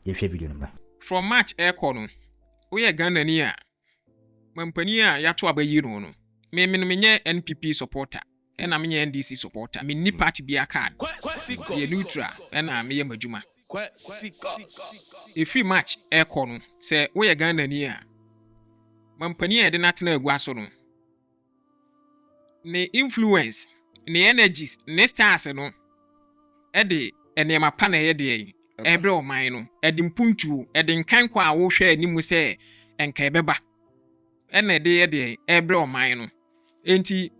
Ye share video number. From March air corner. We are Ghana near. Mampania yato abayi no. Me NPP supporter. And I'm NDC supporter. Me ni party be a card. Ye neutral. And I'm ye majuma. If we match air corner, say we are Ghana near. Mampania de not know guasono. Ne influence, ne energies, ne stars no. Ede ene ma pana ede ebre o man no ede mpuntu ede nkan kwa wo hwe animu se enka ebeba ene ede ebre o man no enti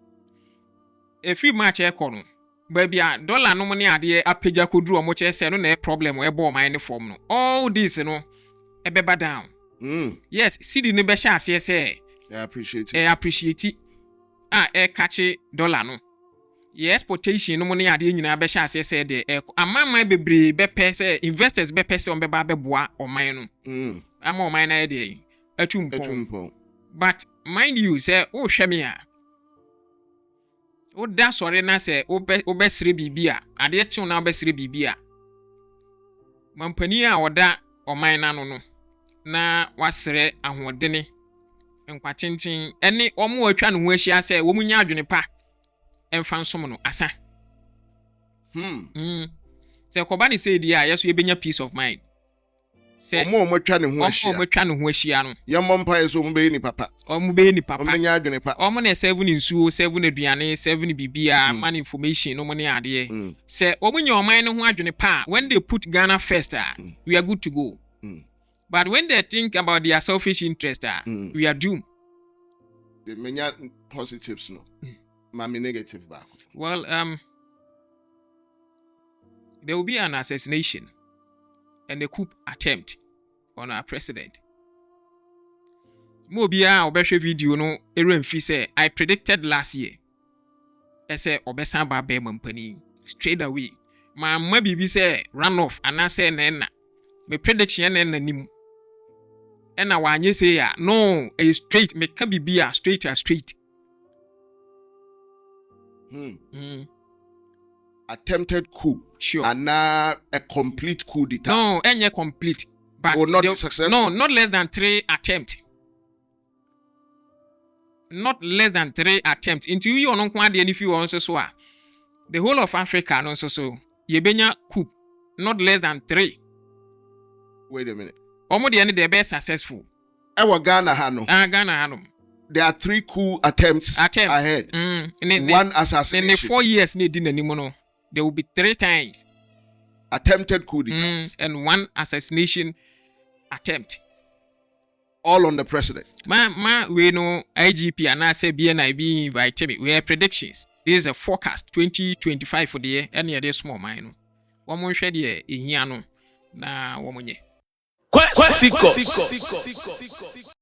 efi match ekono ba bia dollar no ne ade apeja koduru o mo che se no na problem e bo man ne form no all this no ebeba down. Yes, city ne be sha ase se I appreciate it. Appreciate it. Catchy dollar no. Yes, exportation no money ade nyina be sha ase se de amama bebre be pese investors be pese on be ba be boa o man no. Ama o man na de atumpo. But mind you say o hwe me a o da sore na say o be sire bibia ade che na o be sire bibia mampani a oda o man na no na wasere ahodene nkwatintin ene omo atwa no ho ahia say wo munya adwene pa emfa nsom no asa say ko ba ni say dia yeso yebenya peace of mind say omo atwa ne ho ahia omo atwa ne ho ahia no ye mompa yeso omo be ni papa omo be ni papa omo nya adwene pa omo na 7 nsuo 7 aduane 7 bibia man information no mo ne ade say omo nya oman ne ho adwene pa when they put Ghana first we are good to go. But when they think about their selfish interest, we are doomed. The many positives, no. Mami negative back. Well, there will be an assassination and a coup attempt on our president. Mobia obeshe video no eremfi say I predicted last year. I say obesa ba be mampani straight away. Ma bibi say run off and I say na me prediction na nim. And now when you say no, a straight, me can be a straight. Attempted coup. Sure. And now a complete coup d'etat. No, any complete. But will not be successful. No, not less than 3 attempts. Not less than 3 attempts. Into you on one if you also so. The whole of Africa also so. Yebenya coup. Not less than 3. Wait a minute. Omo de any be successful. Ewa Ghana hano. Ghana hano. There are 3 coup attempts ahead. One assassination. In the 4 years ne din animo there will be 3 times attempted coup d'etat and 1 assassination attempt. All on the president. We know IGP and I say BNIB invite me. We have predictions. This is a forecast 2025 for the year. Any other small mine. One more share the year. Na woman. Kwasikos.